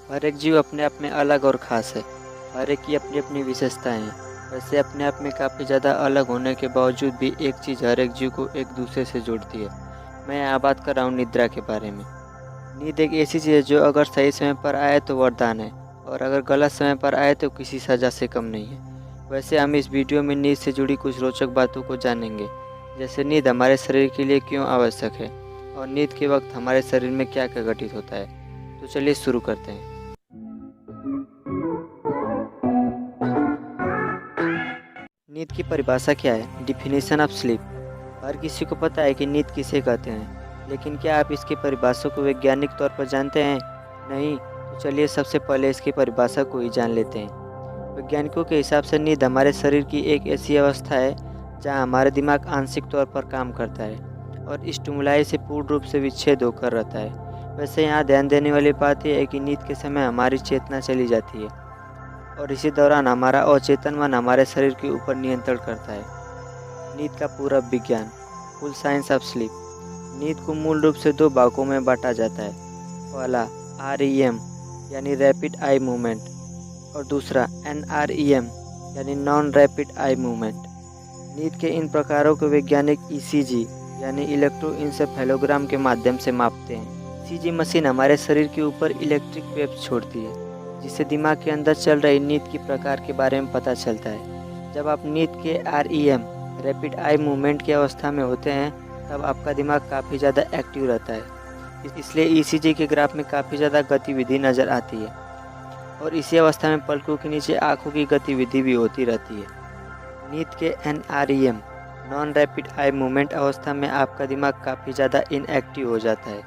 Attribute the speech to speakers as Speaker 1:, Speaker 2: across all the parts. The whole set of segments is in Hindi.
Speaker 1: हर एक जीव अपने आप में अलग और ख़ास है। हर एक की अपनी अपनी विशेषताएं हैं। वैसे अपने आप में काफ़ी ज़्यादा अलग होने के बावजूद भी एक चीज़ हर एक जीव को एक दूसरे से जोड़ती है। मैं यहाँ बात कर रहा हूँ निद्रा के बारे में। नींद एक ऐसी चीज़ है जो अगर सही समय पर आए तो वरदान है, और अगर गलत समय पर आए तो किसी सज़ा से कम नहीं है। वैसे हम इस वीडियो में नींद से जुड़ी कुछ रोचक बातों को जानेंगे, जैसे नींद हमारे शरीर के लिए क्यों आवश्यक है और नींद के वक्त हमारे शरीर में क्या क्या घटित होता है। तो चलिए शुरू करते हैं। नींद की परिभाषा क्या है? Definition of sleep. हर किसी को पता है कि नींद किसे कहते हैं, लेकिन क्या आप इसकी परिभाषा को वैज्ञानिक तौर पर जानते हैं? नहीं? तो चलिए सबसे पहले इसकी परिभाषा को ही जान लेते हैं। वैज्ञानिकों के हिसाब से नींद हमारे शरीर की एक ऐसी अवस्था है जहां हमारा दिमाग आंशिक तौर पर काम करता है और स्टिमुलाई से पूर्ण रूप से विच्छेद होकर रहता है। वैसे यहाँ ध्यान देने वाली बात यह है कि नींद के समय हमारी चेतना चली जाती है और इसी दौरान हमारा अवचेतन मन हमारे शरीर के ऊपर नियंत्रण करता है। नींद का पूरा विज्ञान, फुल साइंस ऑफ स्लीप। नींद को मूल रूप से दो भागों में बांटा जाता है। पहला REM यानी रैपिड आई मूवमेंट, और दूसरा NREM यानी नॉन रैपिड आई मूवमेंट। नींद के इन प्रकारों को वैज्ञानिक ECG यानी इलेक्ट्रोइंसेफेलोग्राम के माध्यम से मापते हैं। ECG मशीन हमारे शरीर के ऊपर इलेक्ट्रिक वेव्स छोड़ती है, जिससे दिमाग के अंदर चल रही नींद के प्रकार के बारे में पता चलता है। जब आप नींद के REM रैपिड आई मूवमेंट की अवस्था में होते हैं, तब आपका दिमाग काफ़ी ज़्यादा एक्टिव रहता है। इसलिए ECG के ग्राफ में काफ़ी ज़्यादा गतिविधि नज़र आती है, और इसी अवस्था में पलकों के नीचे आँखों की गतिविधि भी होती रहती है। नींद के NREM non rapid eye movement अवस्था में आपका दिमाग काफ़ी ज़्यादा इनएक्टिव हो जाता है,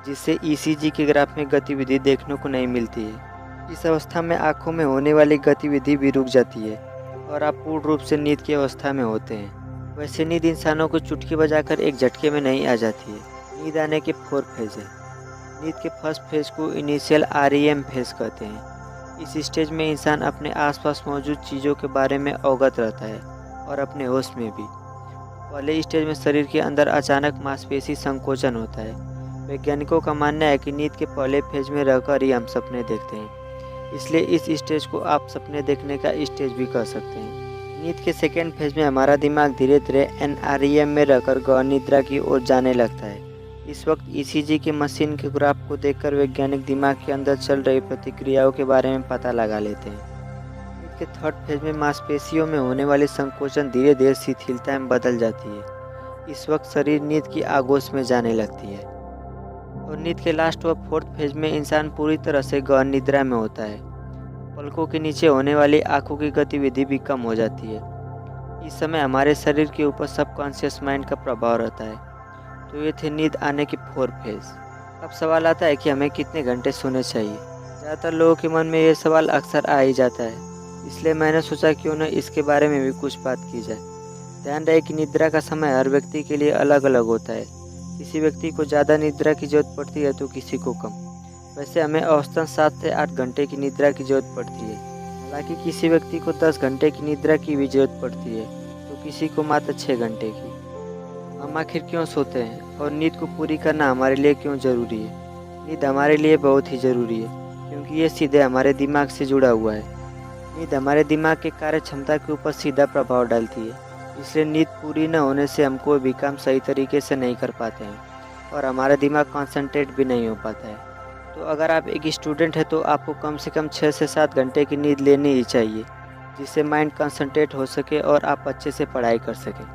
Speaker 1: जिससे ECG के ग्राफ में गतिविधि देखने को नहीं मिलती है। इस अवस्था में आँखों में होने वाली गतिविधि भी रुक जाती है और आप पूर्ण रूप से नींद की अवस्था में होते हैं। वैसे नींद इंसानों को चुटकी बजाकर एक झटके में नहीं आ जाती है। नींद आने के 4 फेज है। नींद के फर्स्ट फेज को इनिशियल REM फेज कहते हैं। इस स्टेज में इंसान अपने आसपास मौजूद चीज़ों के बारे में अवगत रहता है और अपने होश में भी। पहले स्टेज में शरीर के अंदर अचानक मांसपेशी संकोचन होता है। वैज्ञानिकों का मानना है कि नींद के पहले फेज में रहकर ही हम सपने देखते हैं, इसलिए इस स्टेज को आप सपने देखने का स्टेज भी कह सकते हैं। नींद के सेकेंड फेज में हमारा दिमाग धीरे धीरे NREM में रहकर गहन निद्रा की ओर जाने लगता है। इस वक्त ECG की मशीन के ग्राफ को देखकर वैज्ञानिक दिमाग के अंदर चल रही प्रतिक्रियाओं के बारे में पता लगा लेते हैं। नींद के थर्ड फेज में मांसपेशियों में होने वाली संकोचन धीरे धीरे शिथिलता में बदल जाती है। इस वक्त शरीर नींद की आगोश में जाने लगती है, और नींद के लास्ट व फोर्थ फेज में इंसान पूरी तरह से गहन निद्रा में होता है। पलकों के नीचे होने वाली आंखों की गतिविधि भी कम हो जाती है। इस समय हमारे शरीर के ऊपर सबकॉन्शियस माइंड का प्रभाव रहता है। तो ये थे नींद आने के 4 फेज। अब सवाल आता है कि हमें कितने घंटे सोने चाहिए। ज़्यादातर लोगों के मन में ये सवाल अक्सर आ ही जाता है, इसलिए मैंने सोचा क्यों न इसके बारे में भी कुछ बात की जाए। ध्यान रहे कि निद्रा का समय हर व्यक्ति के लिए अलग अलग होता है। किसी व्यक्ति को ज़्यादा निद्रा की जरूरत पड़ती है तो किसी को कम। वैसे हमें औसतन 7 से 8 घंटे की निद्रा की जरूरत पड़ती है। हालांकि किसी व्यक्ति को 10 घंटे की निद्रा की भी जरूरत पड़ती है, तो किसी को मात्र 6 घंटे की। हम आखिर क्यों सोते हैं और नींद को पूरी करना हमारे लिए क्यों ज़रूरी है? नींद हमारे लिए बहुत ही ज़रूरी है, क्योंकि ये सीधे हमारे दिमाग से जुड़ा हुआ है। नींद हमारे दिमाग की कार्य क्षमता के ऊपर सीधा प्रभाव डालती है। इसलिए नींद पूरी न होने से हम कोई भी काम सही तरीके से नहीं कर पाते हैं और हमारा दिमाग कंसंट्रेट भी नहीं हो पाता है। तो अगर आप एक स्टूडेंट हैं तो आपको कम से कम 6 से 7 घंटे की नींद लेनी ही चाहिए, जिससे माइंड कंसंट्रेट हो सके और आप अच्छे से पढ़ाई कर सकें।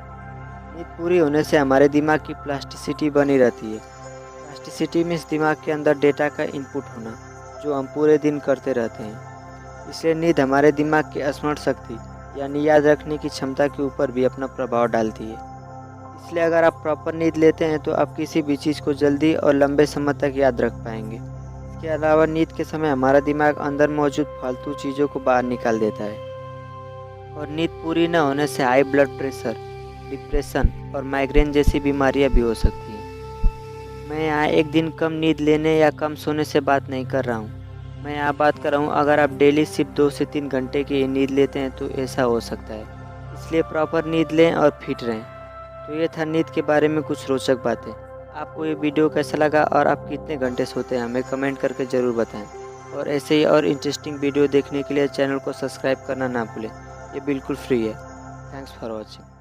Speaker 1: नींद पूरी होने से हमारे दिमाग की प्लास्टिसिटी बनी रहती है। प्लास्टिसिटी मीन्स दिमाग के अंदर डेटा का इनपुट होना, जो हम पूरे दिन करते रहते हैं। इसलिए नींद हमारे दिमाग की स्मरण शक्ति यानी याद रखने की क्षमता के ऊपर भी अपना प्रभाव डालती है। इसलिए अगर आप प्रॉपर नींद लेते हैं तो आप किसी भी चीज़ को जल्दी और लंबे समय तक याद रख पाएंगे। इसके अलावा नींद के समय हमारा दिमाग अंदर मौजूद फालतू चीज़ों को बाहर निकाल देता है, और नींद पूरी न होने से हाई ब्लड प्रेशर, डिप्रेशन और माइग्रेन जैसी बीमारियां भी हो सकती हैं। मैं यहाँ एक दिन कम नींद लेने या कम सोने से बात नहीं कर रहा हूँ। मैं यहाँ बात कर रहा हूँ अगर आप डेली सिर्फ 2 से 3 घंटे की नींद लेते हैं तो ऐसा हो सकता है। इसलिए प्रॉपर नींद लें और फिट रहें। तो ये था नींद के बारे में कुछ रोचक बातें। आपको ये वीडियो कैसा लगा और आप कितने घंटे सोते हैं हमें कमेंट करके ज़रूर बताएं। और ऐसे ही और इंटरेस्टिंग वीडियो देखने के लिए चैनल को सब्सक्राइब करना ना भूलें। ये बिल्कुल फ्री है। Thanks for watching.